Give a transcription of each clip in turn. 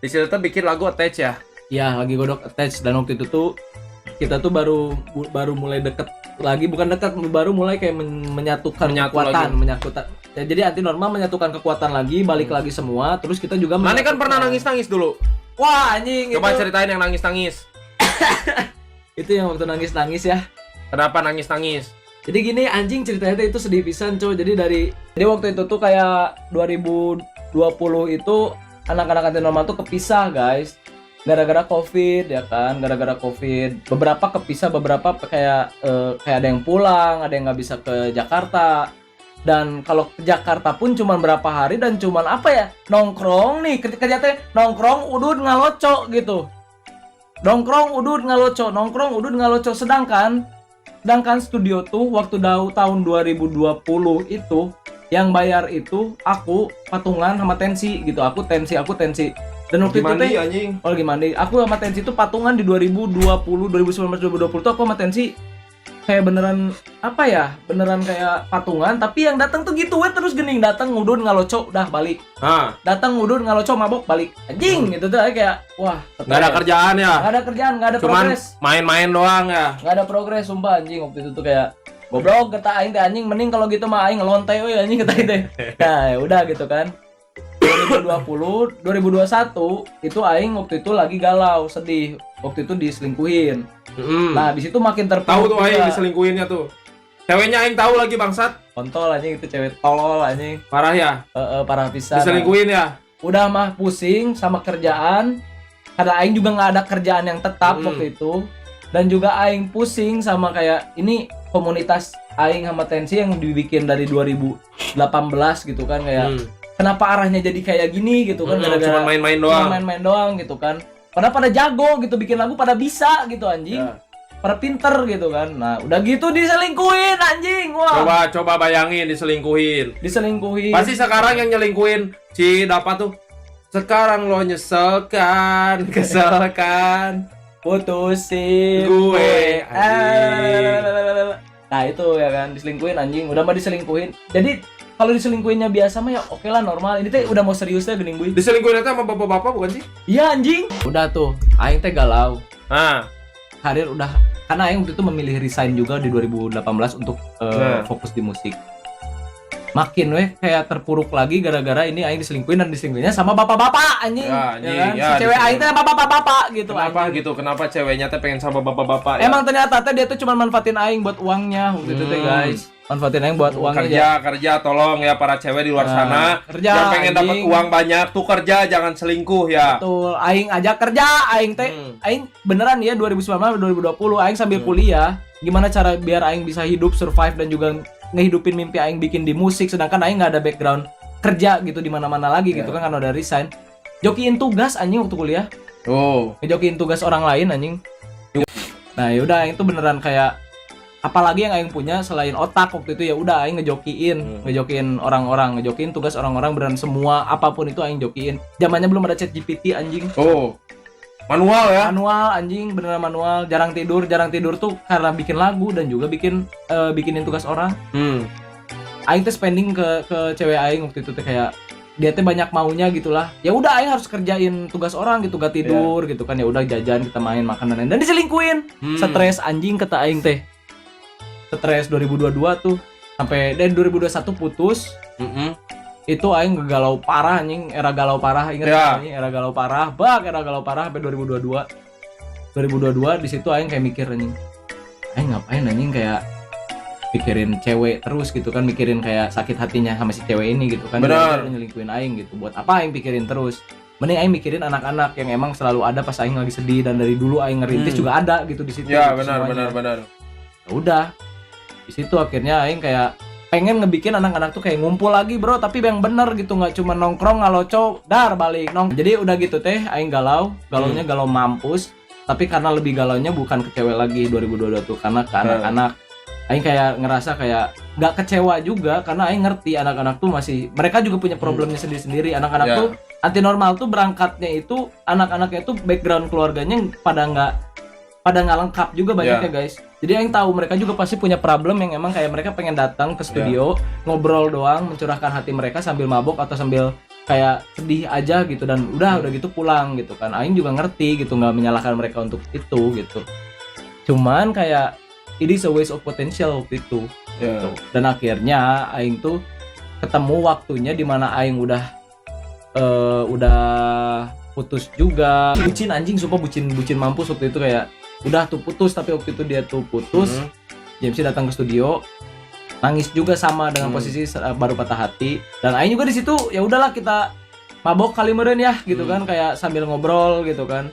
Di situ tuh bikin lagu attach ya. Ya lagi godok attach, dan waktu itu tuh kita tuh baru mulai deket lagi, bukan dekat, baru mulai kayak menyatukan kekuatan, menyatukan. Ya, jadi anti normal menyatukan kekuatan lagi, balik lagi semua, terus kita juga. Mana kan pernah nangis dulu. Wah anjing. Coba itu... ceritain yang nangis. Itu yang waktu nangis ya. Kenapa nangis? Jadi gini anjing, ceritanya itu sedih pisan coy. Jadi waktu itu tuh kayak 2020 itu anak-anak anti normal tuh kepisah guys. Gara-gara Covid ya kan, gara-gara Covid. Beberapa kepisah, beberapa kayak ada yang pulang, ada yang nggak bisa ke Jakarta. Dan kalau ke Jakarta pun cuman berapa hari dan cuman apa ya, nongkrong nih, kerja teh nongkrong udud ngaloco gitu. Nongkrong udud ngaloco. Sedangkan studio tuh waktu tahun 2020 itu yang bayar itu aku patungan sama Tensi gitu. Aku tensi. Dan waktu itu teh anjing. Oh gimana? Aku sama Tensi itu patungan di 2019 2020 tuh aku sama Tensi kayak beneran apa ya? Beneran kayak patungan, tapi yang datang tuh gitu we terus gening, datang ngudun ngaloco udah balik. Datang ngudun ngaloco mabok balik. Anjing gitu tuh kayak wah, enggak ada kerjaan ya. Enggak ada kerjaan, enggak ada progres. Cuman main-main doang ya. Enggak ada progres sumpah anjing waktu itu tuh kayak goblok kata aing teh anjing, mending kalau gitu mah aing ngelonte we anjing kata aing teh. Nah, ya udah gitu kan. 2020, 2021 itu aing waktu itu lagi galau, sedih. Waktu itu diselingkuhin. Nah, di situ makin terpuruk. Tahu tuh aing diselingkuhinnya tuh. Ceweknya aing tahu lagi bangsat. Kontol anjing itu cewek tolol anjing. Parah ya? Parah pisan. Diselingkuhin ya? Udah mah pusing sama kerjaan. Karena aing juga nggak ada kerjaan yang tetap waktu itu. Dan juga aing pusing sama kayak ini komunitas aing sama Tensi yang dibikin dari 2018 gitu kan kayak kenapa arahnya jadi kayak gini gitu kan, gara-gara cuma main-main doang gitu kan. Padahal pada jago gitu bikin lagu, pada bisa gitu anjing. Pada pinter gitu kan. Nah, udah gitu diselingkuhin anjing. Wah. Coba bayangin diselingkuhin. Pasti sekarang yang nyelingkuhin si dapat tuh. Sekarang lo nyeselkan, keselkan, putusin gue Nah itu ya kan, diselingkuhin anjing. Udah mah diselingkuhin. Jadi kalau diselingkuhinnya biasa mah ya oke lah, normal. Ini teh udah mau serius teh gening buy. Diselingkuhin sama bapak-bapak bukan sih? Iya anjing. Udah tuh, aing teh galau. Karir udah, karena aing waktu itu memilih resign juga di 2018 untuk fokus di musik. Makin kayak terpuruk lagi gara-gara ini aing diselingkuhin, dan diselingkuhinnya sama bapak-bapak anjing. Ya kan? Si cewek aing teh bapak-bapak gitu. Kenapa anjing. Gitu? Kenapa ceweknya teh pengen sama bapak-bapak? Emang ternyata teh dia tuh cuma manfaatin aing buat uangnya waktu itu teh guys. Manfaatin aing buat uangnya. Kerja tolong ya para cewek di luar sana. Kerja yang pengen dapat uang banyak tuh kerja, jangan selingkuh ya. Betul, aing aja kerja, aing teh aing beneran ya 2019 2020 aing sambil kuliah, gimana cara biar aing bisa hidup, survive, dan juga ngehidupin mimpi aing bikin di musik, sedangkan aing nggak ada background kerja gitu di mana-mana lagi gitu kan, udah resign. Jokiin tugas anjing waktu kuliah. Ngejokiin tugas orang lain anjing. Nah, yaudah aing tuh beneran kayak apalagi yang aing punya selain otak waktu itu, ya udah aing ngejokiin orang-orang, ngejokiin tugas orang-orang, beneran semua apapun itu aing jokiin. Zamannya belum ada ChatGPT anjing. Manual ya? Manual anjing, beneran manual. Jarang tidur tuh karena bikin lagu dan juga bikinin tugas orang. Aing teh spending ke cewek aing waktu itu teh kayak dia teh banyak maunya gitulah. Ya udah aing harus kerjain tugas orang gitu, gak tidur gitu kan. Ya udah jajan, kita main, makan dan diselingkuhin. Stres anjing kata aing teh. Stres 2022 tuh sampai dari 2021 putus. Itu aing galau parah anjing, era galau parah, inget anjing, era galau parah sampai 2022 di situ aing kayak mikir anjing. Aing ngapain anjing kayak pikirin cewek terus gitu kan, mikirin kayak sakit hatinya sama si cewek ini gitu kan. Benar. Dia nyelingkuhin aing gitu. Buat apa aing pikirin terus? Mending aing mikirin anak-anak yang emang selalu ada pas aing lagi sedih, dan dari dulu aing ngerintis juga ada gitu di situ. Ya, gitu benar. Ya udah. Di situ akhirnya aing kayak pengen ngebikin anak-anak tuh kayak ngumpul lagi bro, tapi yang bener gitu, nggak cuma nongkrong ngaloco dar balik jadi udah gitu teh aing galaunya galau mampus, tapi karena lebih galaunya bukan ke cewek lagi 2022 tuh, karena ke anak-anak. Aing kayak ngerasa kayak nggak kecewa juga, karena aing ngerti anak-anak tuh masih, mereka juga punya problemnya sendiri-sendiri. Anak-anak tuh anti normal tuh berangkatnya itu, anak-anaknya itu background keluarganya pada nggak lengkap juga banyak ya guys. Jadi aing tahu mereka juga pasti punya problem yang emang kayak mereka pengen datang ke studio ngobrol doang, mencurahkan hati mereka sambil mabok atau sambil kayak sedih aja gitu dan udah gitu pulang gitu kan. Aing juga ngerti gitu, nggak menyalahkan mereka untuk itu gitu. Cuman kayak it is a waste of potential waktu itu. Gitu. Dan akhirnya Aing tuh ketemu waktunya di mana Aing udah putus juga. Bucin anjing, sumpah bucin mampus waktu itu, kayak udah tuh putus, tapi waktu itu dia tuh putus. Jamsi datang ke studio, nangis juga sama dengan posisi baru patah hati. Dan Aing juga di situ ya udahlah kita mabok kali meureun ya gitu kan, kayak sambil ngobrol gitu kan.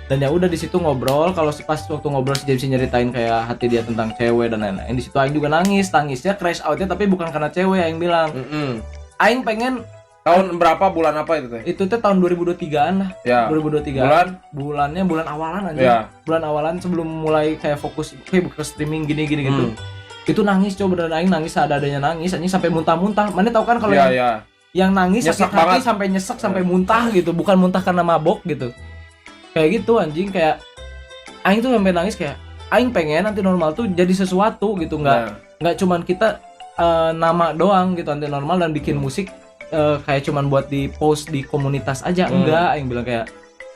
Dan ya udah di situ ngobrol, kalau pas waktu ngobrol si Jamsi nyeritain kayak hati dia tentang cewek dan lain-lain. Di situ Aing juga nangisnya crash outnya, tapi bukan karena cewek. Aing bilang Aing pengen tahun berapa, bulan apa itu teh? Itu teh tahun 2023-an lah. Ya. 2023. Bulannya bulan awalan aja. Ya. Bulan awalan sebelum mulai kayak fokus ke streaming gini gitu. Itu nangis coba, beneran Aing nangis, ada-adanya nangis anjing sampai muntah-muntah. Mana tahu kan kalau yang nangis nyesek sakit hati banget, sampai nyesek sampai muntah gitu, bukan muntah karena mabok gitu. Kayak gitu anjing, kayak Aing tuh sampai nangis kayak Aing pengen Anti Normal tuh jadi sesuatu gitu, nggak cuman kita nama doang gitu Anti Normal dan bikin musik kayak cuman buat di post di komunitas aja. Enggak, Aing bilang kayak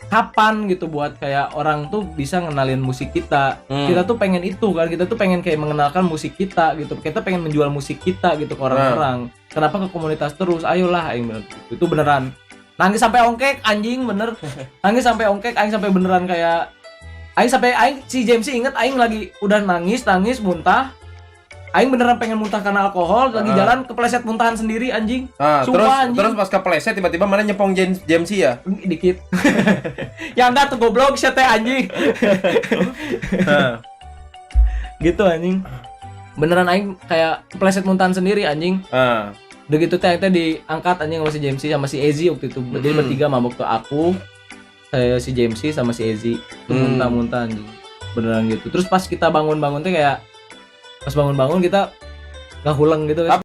kapan gitu buat kayak orang tuh bisa ngenalin musik kita. Kita tuh pengen itu kan, kita tuh pengen kayak mengenalkan musik kita gitu, kita pengen menjual musik kita gitu ke orang-orang. Kenapa ke komunitas terus? Ayolah, Aing bilang itu beneran nangis sampai ongkek anjing, bener. Nangis sampai ongkek, Aing sampai beneran kayak Aing si Jamsi inget Aing lagi udah nangis muntah. Aing beneran pengen muntah karena alkohol, lagi jalan kepleset muntahan sendiri anjing. Sumpah, terus pas kepleset tiba-tiba mana nyepong Jamsi ya? Dikit. Ya enggak tuh goblok shit teh anjing. Gitu anjing. Beneran Aing kayak kepleset muntahan sendiri anjing. Udah gitu teh diangkat anjing sama si Jamsi sama si Ezi waktu itu. Jadi bertiga mabok tuh aku, saya si Jamsi sama si Ezi. Muntah-muntah anjing. Beneran gitu. Terus pas kita bangun-bangun tuh kayak pas bangun-bangun kita nggak hulang gitu kan.